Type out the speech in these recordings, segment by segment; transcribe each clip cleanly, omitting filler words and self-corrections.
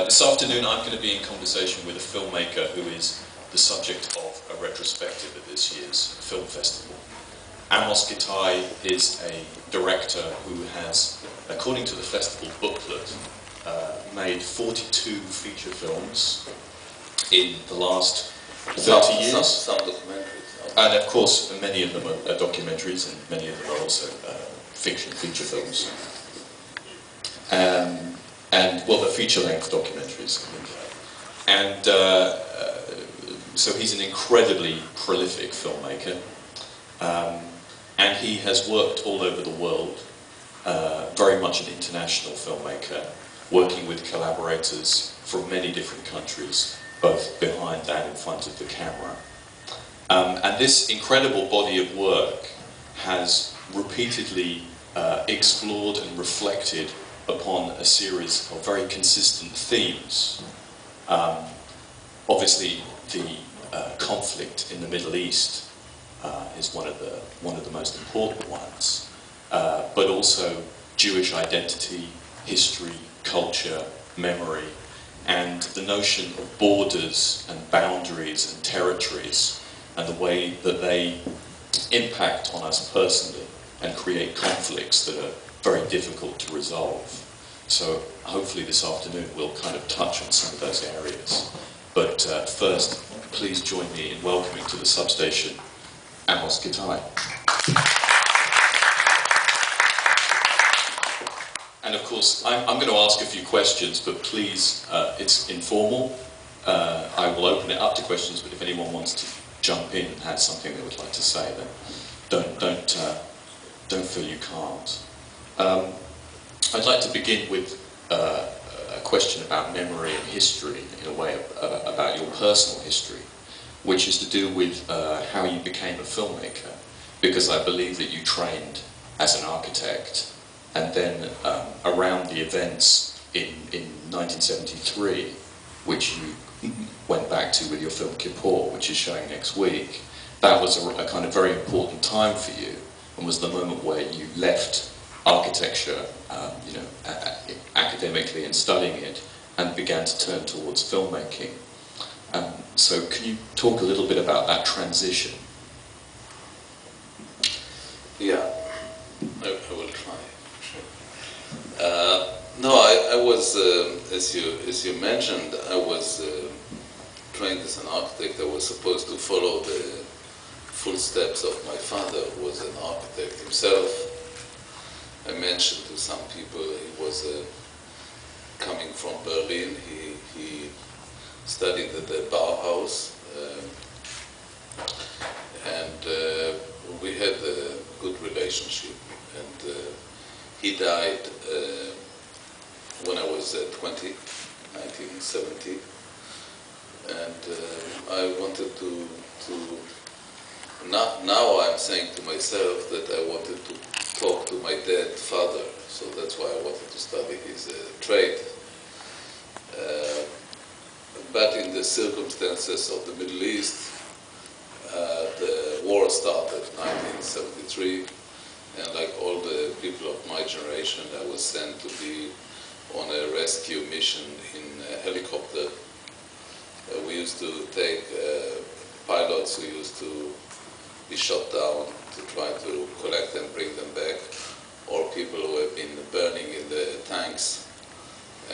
This afternoon I'm going to be in conversation with a filmmaker who is the subject of a retrospective at this year's film festival. Amos Gitai is a director who has, according to the festival booklet, made 42 feature films in the last 30 years. Some documentaries. And of course, many of them are documentaries, and many of them are also fiction feature films. And well, they're feature-length documentaries. And so he's an incredibly prolific filmmaker, and he has worked all over the world, very much an international filmmaker, working with collaborators from many different countries, both behind and in front of the camera. And this incredible body of work has repeatedly explored and reflected upon a series of very consistent themes. Obviously, the conflict in the Middle East is one of the most important ones, but also Jewish identity, history, culture, memory, and the notion of borders and boundaries and territories, and the way that they impact on us personally and create conflicts that are very difficult to resolve. So hopefully this afternoon we'll kind of touch on some of those areas. But first, please join me in welcoming to the substation Amos Gitai. And of course, I'm going to ask a few questions, but please, it's informal. I will open it up to questions, but if anyone wants to jump in and have something they would like to say, then don't feel you can't. I'd like to begin with a question about memory and history, in a way, about your personal history, which is to do with how you became a filmmaker, because I believe that you trained as an architect, and then around the events in 1973, which you went back to with your film Kippur, which is showing next week, that was a kind of very important time for you, and was the moment where you left architecture, academically and studying it, and began to turn towards filmmaking. So can you talk a little bit about that transition? Yeah, I will try. No, I was, as you mentioned, I was trained as an architect. I was supposed to follow the footsteps of my father, who was an architect himself. I mentioned to some people he was coming from Berlin. He studied at the Bauhaus, and we had a good relationship. And he died when I was 20, 1970, and I wanted to now I'm saying to myself that I wanted to talk to my dead father, so that's why I wanted to study his trade. But in the circumstances of the Middle East, the war started in 1973, and like all the people of my generation, I was sent to be on a rescue mission in a helicopter. We used to take pilots who used to be shot down to try to collect and bring them back, or people who have been burning in the tanks.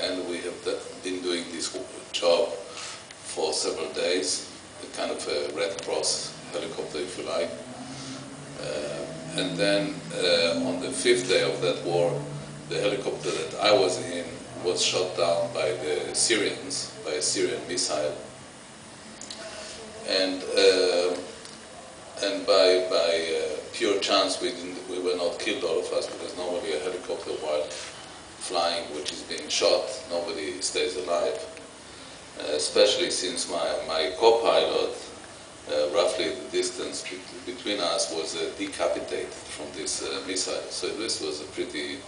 And we have been doing this job for several days, a kind of a Red Cross helicopter, if you like. And then on the 5th day of that war, the helicopter that I was in was shot down by the Syrians, by a Syrian missile. And by pure chance, we were not killed, all of us, because normally a helicopter while flying, which is being shot, nobody stays alive. Especially since my co-pilot, roughly the distance between us was decapitated from this missile. So this was a pretty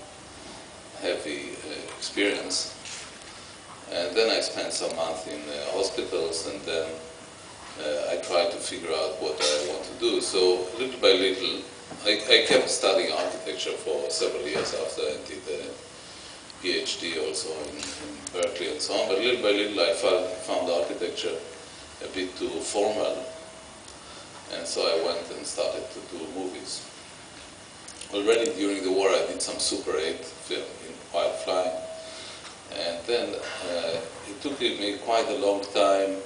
heavy experience. And then I spent some months in hospitals, and then I tried to figure out what I want to do. So little by little, I kept studying architecture for several years after I did a PhD also in Berkeley and so on, but little by little I found architecture a bit too formal, and so I went and started to do movies. Already during the war I did some Super 8 film while flying, and then it took me quite a long time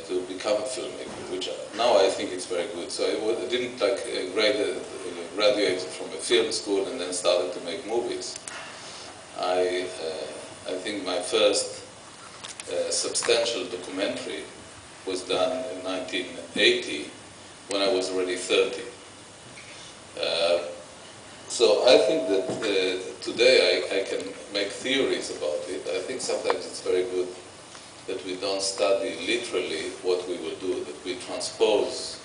to become a filmmaker, which now I think it's very good. So I didn't like graduate from a film school and then started to make movies. I think my first substantial documentary was done in 1980 when I was already 30. So I think that today I can make theories about it. I think sometimes it's very good that we don't study literally what we will do, that we transpose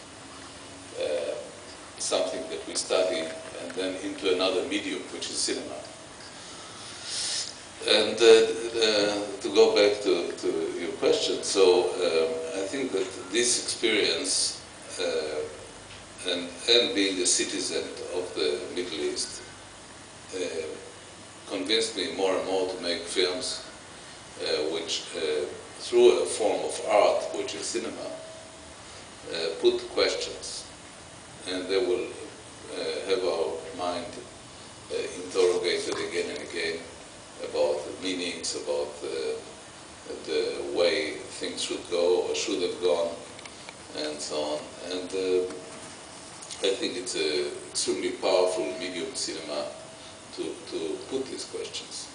something that we study and then into another medium, which is cinema. And to go back to your question, so I think that this experience and being a citizen of the Middle East convinced me more and more to make films which, through a form of art, which is cinema, put questions, and they will have our mind interrogated again and again about the meanings, about the way things should go or should have gone, and so on. And I think it's an extremely powerful medium, cinema, to put these questions.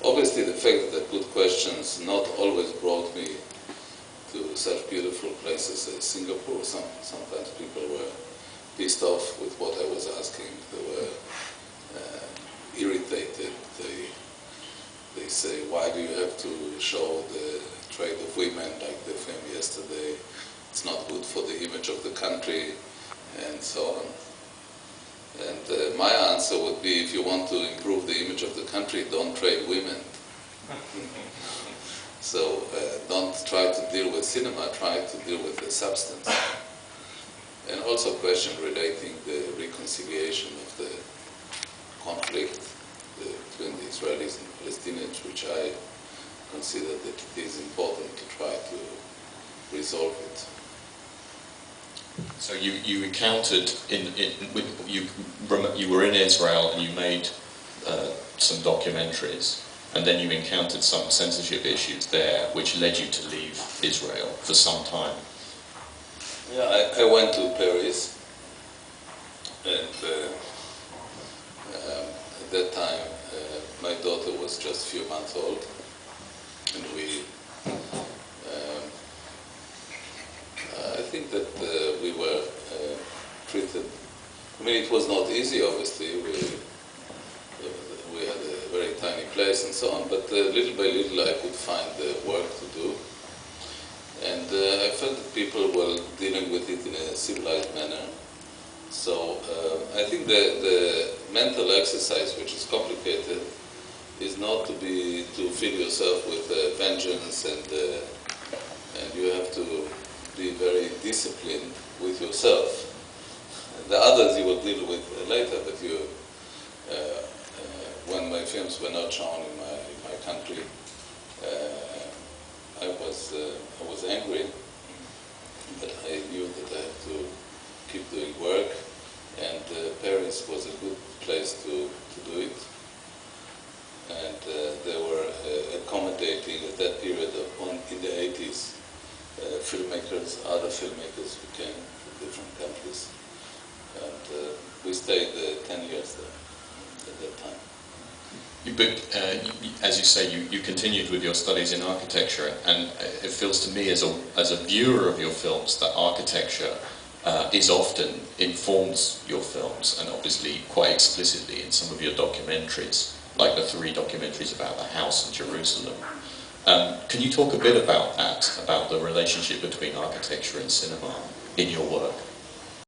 Obviously, the fact that I put questions not always brought me to such beautiful places as Singapore. Sometimes people were pissed off with what I was asking. They were irritated. They say, why do you have to show the trade of women like the film yesterday? It's not good for the image of the country, and so on. And my answer would be, if you want to improve the image of the country, don't trade women. So don't try to deal with cinema, try to deal with the substance. And also a question relating the reconciliation of the conflict between the Israelis and Palestinians, which I consider that it is important to try to resolve it. So you encountered you were in Israel and you made some documentaries, and then you encountered some censorship issues there, which led you to leave Israel for some time. Yeah, I went to Paris, and at that time my daughter was just a few months old, and I think that we were treated, I mean, it was not easy, obviously. We had a very tiny place and so on, but little by little I could find work to do. And I felt that people were dealing with it in a civilized manner. So I think the mental exercise, which is complicated, is not to fill yourself with vengeance, and you have to be very disciplined with yourself. The others you will deal with later, but when my films were not shown in my country, I was angry, but I knew that I had to keep doing work, and Paris was a good place to do it. And they were accommodating at that period in the 80s. Other filmmakers who came from different countries, and we stayed 10 years there at that time. But as you say, you continued with your studies in architecture, and it feels to me as a viewer of your films that architecture is often informs your films, and obviously quite explicitly in some of your documentaries, like the 3 documentaries about the house in Jerusalem. Can you talk a bit about that, about the relationship between architecture and cinema in your work?